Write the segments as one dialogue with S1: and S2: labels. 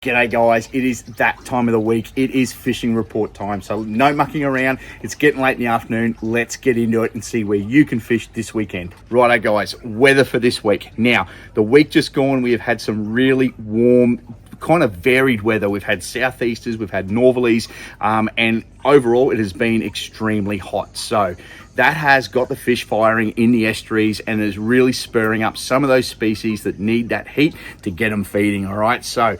S1: G'day guys, it is that time of the week. It is fishing report time, so no mucking around. It's getting late in the afternoon. Let's get into it and see where you can fish this weekend. Righto guys, weather for this week. Now, the week just gone, we have had some really warm, kind of varied weather. We've had southeasters, we've had northerlies, and overall it has been extremely hot. So that has got the fish firing in the estuaries and is really spurring up some of those species that need that heat to get them feeding, all right? So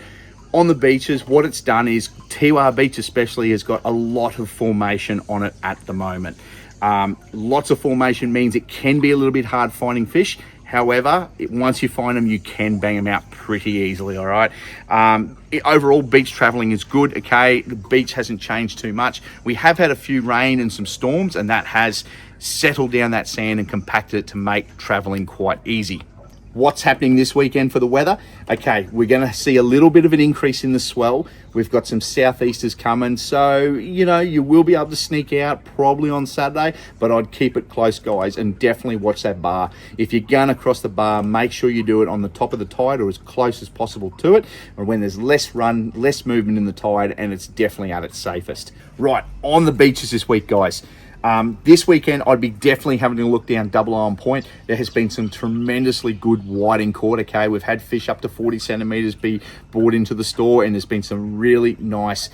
S1: on the beaches, what it's done is, Tiwa Beach especially has got a lot of formation on it at the moment. Lots of formation means it can be a little bit hard finding fish. However, once you find them, you can bang them out pretty easily, all right? Overall, beach traveling is good, okay? The beach hasn't changed too much. We have had a few rain and some storms, and that has settled down that sand and compacted it to make traveling quite easy. What's happening this weekend for the weather? Okay, we're going to see a little bit of an increase in the swell. We've got some southeasters coming, so you will be able to sneak out probably on Saturday, but I'd keep it close, guys, and definitely watch that bar. If you're going across the bar, make sure you do it on the top of the tide or as close as possible to it, or when there's less run, less movement in the tide, and it's definitely at its safest. Right, on the beaches this week, guys. This weekend, I'd be definitely having a look down Double Iron Point. There has been some tremendously good whiting caught, okay? We've had fish up to 40 centimeters be brought into the store, and there's been some really nice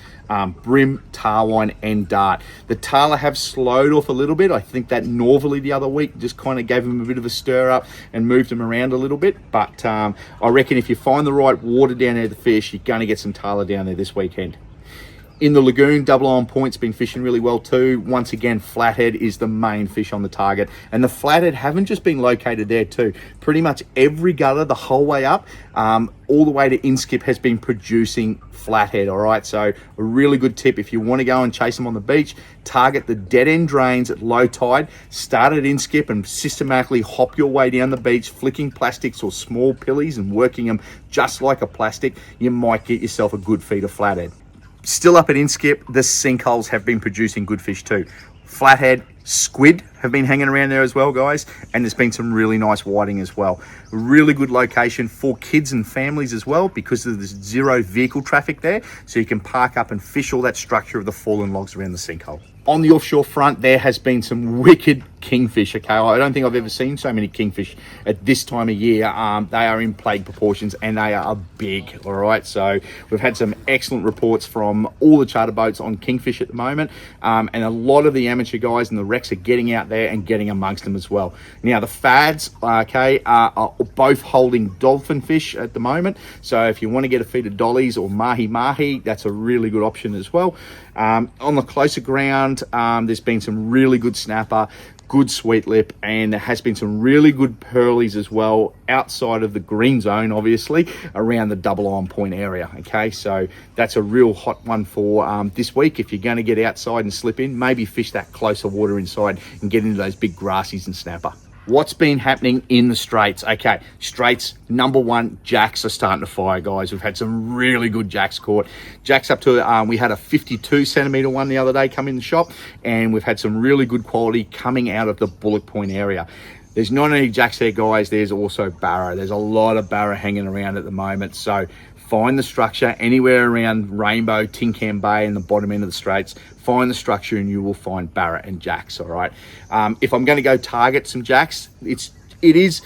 S1: brim, tarwine, and dart. The tailor have slowed off a little bit. I think that northerly the other week just kind of gave them a bit of a stir up and moved them around a little bit. But I reckon if you find the right water down there, the fish, you're going to get some tailor down there this weekend. In the lagoon, Double Iron Point's been fishing really well too. Once again, Flathead is the main fish on the target. And the Flathead haven't just been located there too. Pretty much every gutter the whole way up, all the way to Inskip has been producing Flathead, all right? So a really good tip, if you want to go and chase them on the beach, target the dead end drains at low tide, start at Inskip and systematically hop your way down the beach, flicking plastics or small pillies and working them just like a plastic. You might get yourself a good feed of Flathead. Still up at Inskip, the sinkholes have been producing good fish too. Flathead, squid have been hanging around there as well, guys, and there's been some really nice whiting as well. Really good location for kids and families as well because there's zero vehicle traffic there, so you can park up and fish all that structure of the fallen logs around the sinkhole. On the offshore front, there has been some wicked kingfish, okay? I don't think I've ever seen so many kingfish at this time of year. They are in plague proportions and they are big, all right? So we've had some excellent reports from all the charter boats on kingfish at the moment, and a lot of the amateur guys and the wrecks are getting out there and getting amongst them as well. Now, the fads, okay, are both holding dolphin fish at the moment. So if you want to get a feed of dollies or mahi-mahi, that's a really good option as well. On the closer ground, there's been some really good snapper, good sweet lip, and there has been some really good pearlies as well outside of the green zone, obviously, around the Double Iron Point area, okay? So that's a real hot one for this week. If you're going to get outside and slip in, maybe fish that closer water inside and get into those big grassies and snapper. What's been happening in the Straits? Okay, Straits, number one, jacks are starting to fire, guys. We've had some really good jacks caught. Jacks up to, we had a 52 centimeter one the other day come in the shop, and we've had some really good quality coming out of the Bullock Point area. There's not only jacks there, guys, there's also barra. There's a lot of barra hanging around at the moment, so find the structure anywhere around Rainbow, Tin Can Bay and the bottom end of the Straits. Find the structure and you will find barra and jacks, all right? If I'm going to go target some jacks, it is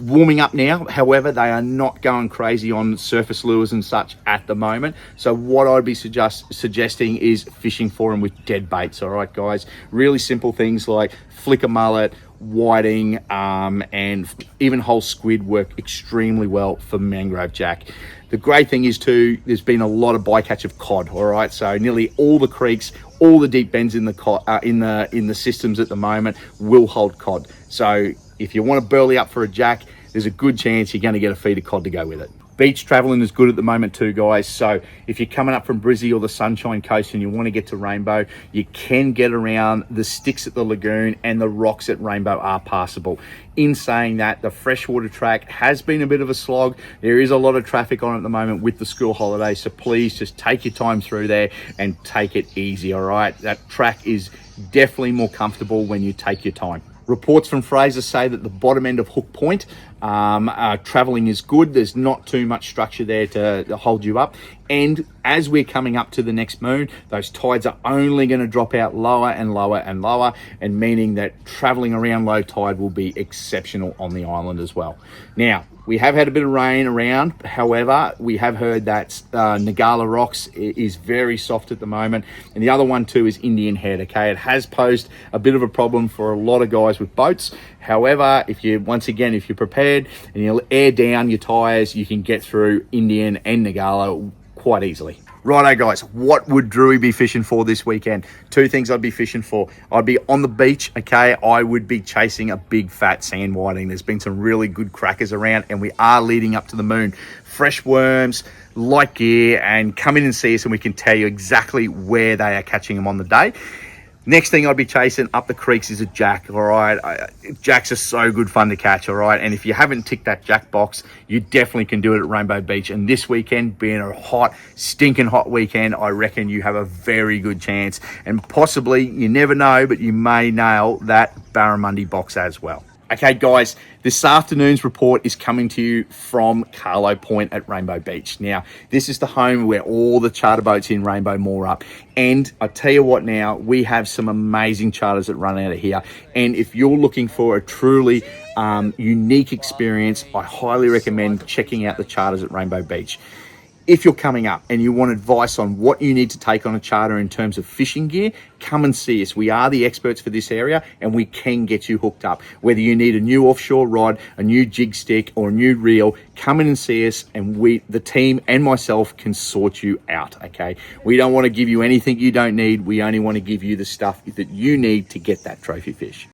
S1: warming up now. However, they are not going crazy on surface lures and such at the moment. So what I'd be suggesting is fishing for them with dead baits, all right, guys? Really simple things like flicker mullet, whiting, and even whole squid work extremely well for mangrove jack. The great thing is too, there's been a lot of bycatch of cod, all right? So nearly all the creeks, all the deep bends in the systems at the moment will hold cod. So if you want to burley up for a jack, there's a good chance you're going to get a feed of cod to go with it. Beach traveling is good at the moment too, guys. So if you're coming up from Brizzy or the Sunshine Coast and you want to get to Rainbow, you can get around the sticks at the lagoon, and the rocks at Rainbow are passable. In saying that, the freshwater track has been a bit of a slog. There is a lot of traffic on at the moment with the school holidays, so please just take your time through there and take it easy, all right? That track is definitely more comfortable when you take your time. Reports from Fraser say that the bottom end of Hook Point Traveling is good. There's not too much structure there to hold you up. And as we're coming up to the next moon, those tides are only going to drop out lower and lower and lower, and meaning that traveling around low tide will be exceptional on the island as well. Now, we have had a bit of rain around. However, we have heard that Ngkala Rocks is very soft at the moment. And the other one too is Indian Head, okay? It has posed a bit of a problem for a lot of guys with boats. However, if you're prepared and you air down your tires, you can get through Indian and Ngkala quite easily. Righto guys, what would Drewy be fishing for this weekend? Two things I'd be fishing for. I'd be on the beach, okay? I would be chasing a big fat sand whiting. There's been some really good crackers around and we are leading up to the moon. Fresh worms, light gear, and come in and see us and we can tell you exactly where they are catching them on the day. Next thing I'd be chasing up the creeks is a jack, all right? Jacks are so good fun to catch, all right? And if you haven't ticked that jack box, you definitely can do it at Rainbow Beach. And this weekend, being a hot, stinking hot weekend, I reckon you have a very good chance. And possibly, you never know, but you may nail that barramundi box as well. Okay, guys, this afternoon's report is coming to you from Carlo Point at Rainbow Beach. Now, this is the home where all the charter boats in Rainbow moor up. And I tell you what now, we have some amazing charters that run out of here. And if you're looking for a truly unique experience, I highly recommend checking out the charters at Rainbow Beach. If you're coming up and you want advice on what you need to take on a charter in terms of fishing gear, come and see us. We are the experts for this area and we can get you hooked up. Whether you need a new offshore rod, a new jig stick or a new reel, come in and see us and the team and myself can sort you out, okay? We don't want to give you anything you don't need. We only want to give you the stuff that you need to get that trophy fish.